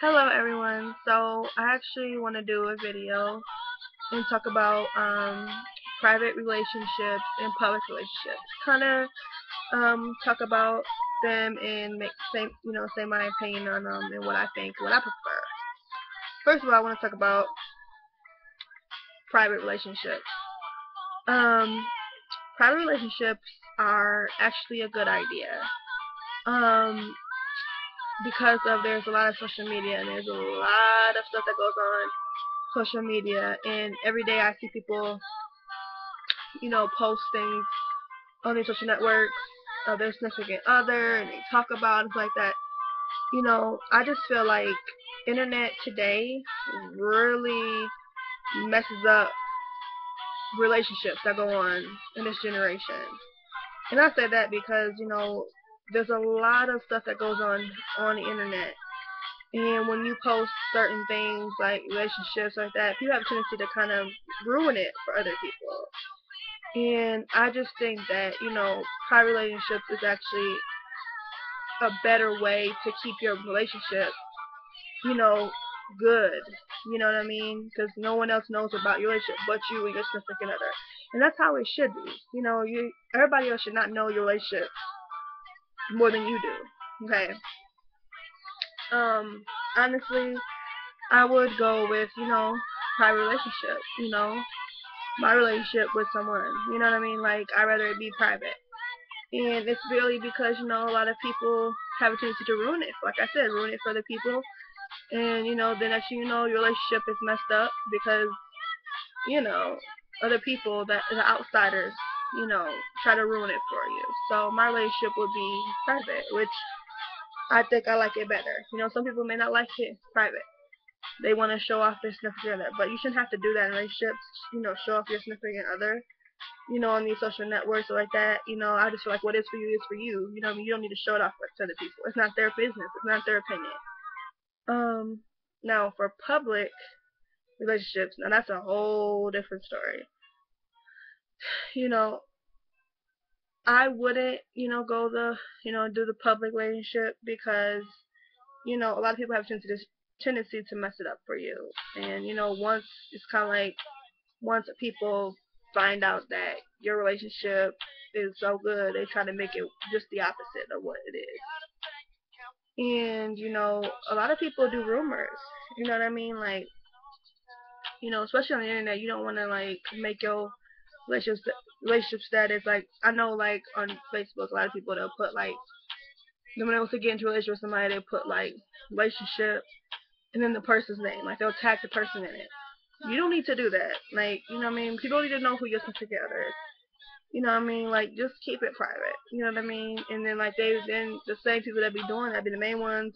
Hello everyone. So I actually want to do a video and talk about private relationships and public relationships. Kind of talk about them and say my opinion on them and what I think, what I prefer. First of all, I want to talk about private relationships. Um, Private relationships are actually a good idea. Um, because of there's a lot of social media and there's a lot of stuff that goes on social media, and every day I see people post things on their social networks of their significant other, and they talk about and stuff like that. I just feel like internet today really messes up relationships that go on in this generation. And I say that because, there's a lot of stuff that goes on the internet. And when you post certain things like relationships like that, people have a tendency to kind of ruin it for other people. And I just think that, private relationships is actually a better way to keep your relationship, you know, good. You know what I mean? Because no one else knows about your relationship but you and your significant other. And that's how it should be. Everybody else should not know your relationship more than you do. Okay. Um, Honestly, I would go with, private relationship, my relationship with someone. You know what I mean? Like, I'd rather it be private. And it's really because, a lot of people have a tendency to ruin it. Like I said, ruin it for other people. And, the next thing you know, your relationship is messed up because, you know, other people that the outsiders, try to ruin it for you. So my relationship would be private, which I think I like it better. Some people may not like it private. They want to show off their significant other, but you shouldn't have to do that in relationships. Show off your significant other, on these social networks or like that. I just feel like what is for you is for you. You don't need to show it off to other people. It's not their business. It's not their opinion. Um, Now for public relationships, now that's a whole different story. You know, I wouldn't, go do the public relationship because, a lot of people have tendency to mess it up for you. And, once it's kind of like once people find out that your relationship is so good, they try to make it just the opposite of what it is. And a lot of people do rumors. You know what I mean? Like, especially on the internet, you don't want to like make your relationship status like I know like on Facebook, a lot of people they'll put like when they want to get into a relationship with somebody, they put like relationship and then the person's name, like they'll tag the person in it. You don't need to do that. Like, you know what I mean? People need to know who you're together is. You know what I mean? Like, just keep it private. You know what I mean? And then, like, then the same people that be doing that be the main ones.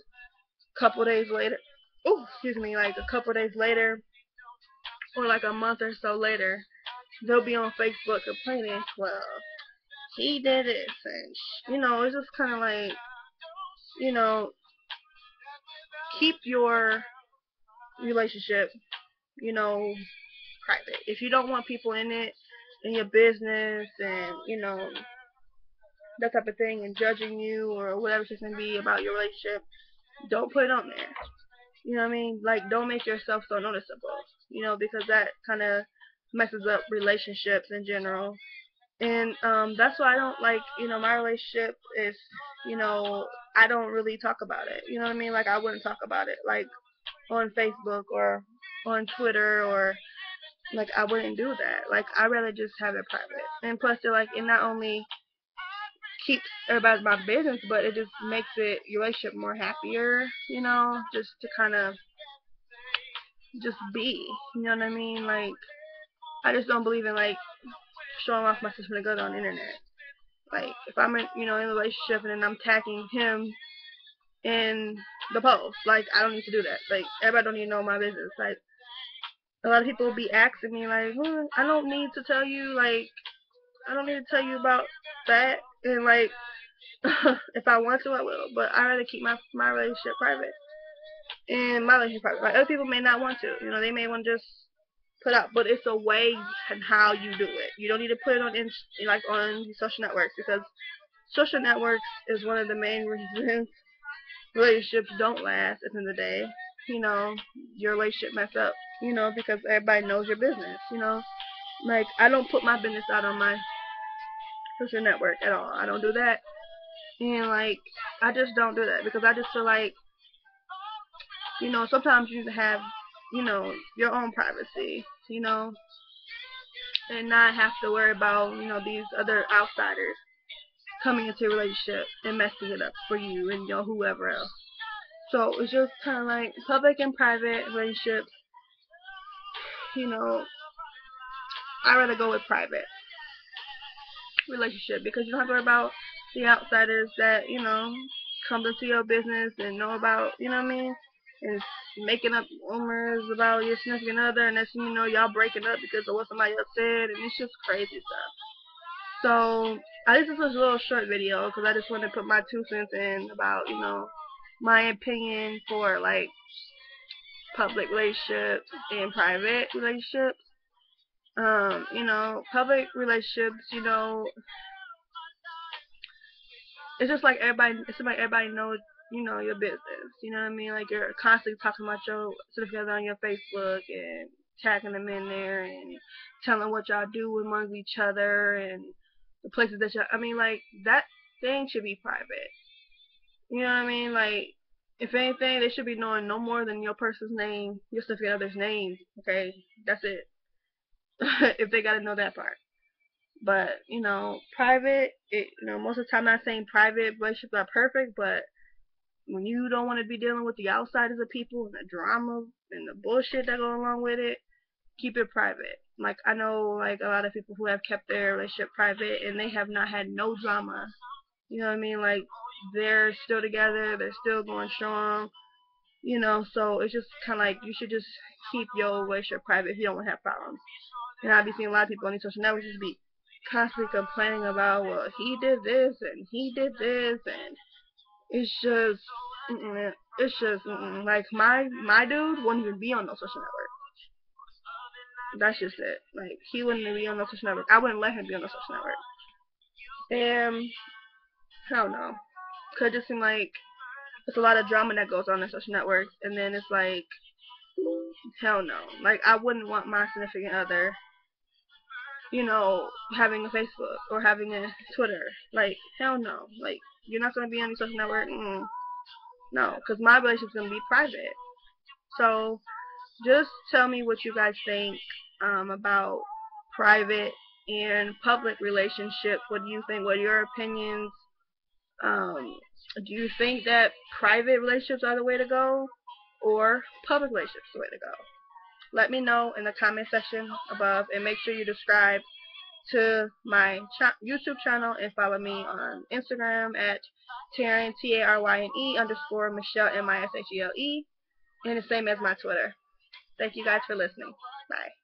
Couple days later, oh, excuse me, like a couple days later, or like a month or so later, they'll be on Facebook complaining. Well, he did it, and it's just kind of like, you know, keep your relationship, private. If you don't want people in it, in your business, and that type of thing, and judging you or whatever it's gonna be about your relationship, don't put it on there. You know what I mean? Like, don't make yourself so noticeable. Because that kind of messes up relationships in general. And that's why I don't like, my relationship is, you know, I don't really talk about it. You know what I mean? Like, I wouldn't talk about it, like, on Facebook or on Twitter or, like, I wouldn't do that. Like, I'd rather just have it private. And plus, they're like, it not only keeps everybody my business, but it just makes your relationship more happier, just to kind of just be. You know what I mean? Like, I just don't believe in, like, showing off my significant other on the internet. Like, if I'm in a relationship and then I'm tagging him in the post, like, I don't need to do that. Like, everybody don't need to know my business. Like, a lot of people will be asking me, like, I don't need to tell you, like, I don't need to tell you about that. And, like, if I want to, I will. But I rather keep my relationship private. And my relationship private. Like, other people may not want to. They may want to just put out, but it's a way and how you do it. You don't need to put it on social networks, because social networks is one of the main reasons relationships don't last at the end of the day. you know, your relationship mess up, you know, because everybody knows your business, you know. Like, I don't put my business out on my social network at all. I don't do that. And, like, I just don't do that because I just feel like, you know, sometimes you have, you know, your own privacy, you know, and not have to worry about, you know, these other outsiders coming into a relationship and messing it up for you and, you know, whoever else. So it's just kind of like public and private relationships, you know, I'd rather go with private relationship because you don't have to worry about the outsiders that, you know, come into your business and know about, you know what I mean? And making up rumors about your significant other, and that's, you know, y'all breaking up because of what somebody else said, and it's just crazy stuff. So I think this was a little short video because I just wanted to put my 2 cents in about, you know, my opinion for like public relationships and private relationships. You know, public relationships, you know, it's just like everybody, it's like everybody knows, you know, your business. You know what I mean? Like you're constantly talking about your significant other on your Facebook and tagging them in there and telling what y'all do among each other and the places that y'all. I mean, like that thing should be private. You know what I mean? Like if anything, they should be knowing no more than your person's name, your significant other's name. Okay, that's it. If they gotta know that part. But, you know, private, you know, most of the time I'm not saying private relationships are perfect, but when you don't want to be dealing with the outsiders of people and the drama and the bullshit that go along with it, keep it private. Like, I know, like, a lot of people who have kept their relationship private and they have not had no drama. You know what I mean? Like, they're still together, they're still going strong, you know, so it's just kind of like you should just keep your relationship private if you don't want to have problems. And I've been seeing a lot of people on these social networks just be constantly complaining about, well, he did this and he did this, and it's just, it's just, like my dude wouldn't even be on no social network. That's just it. Like he wouldn't be on no social network. I wouldn't let him be on no social network. And I don't know, could just seem like there's a lot of drama that goes on in social networks, and then it's like, hell no. Like I wouldn't want my significant other, you know, having a Facebook or having a Twitter. Like, hell no. Like, you're not going to be on your social network? No, because my relationship's going to be private. So, just tell me what you guys think about private and public relationships. What do you think? What are your opinions? Um, do you think that private relationships are the way to go? Or public relationships the way to go? Let me know in the comment section above, and make sure you subscribe to my YouTube channel and follow me on Instagram at Taryn TARYNE underscore Michelle MISHELE, and the same as my Twitter. Thank you guys for listening. Bye.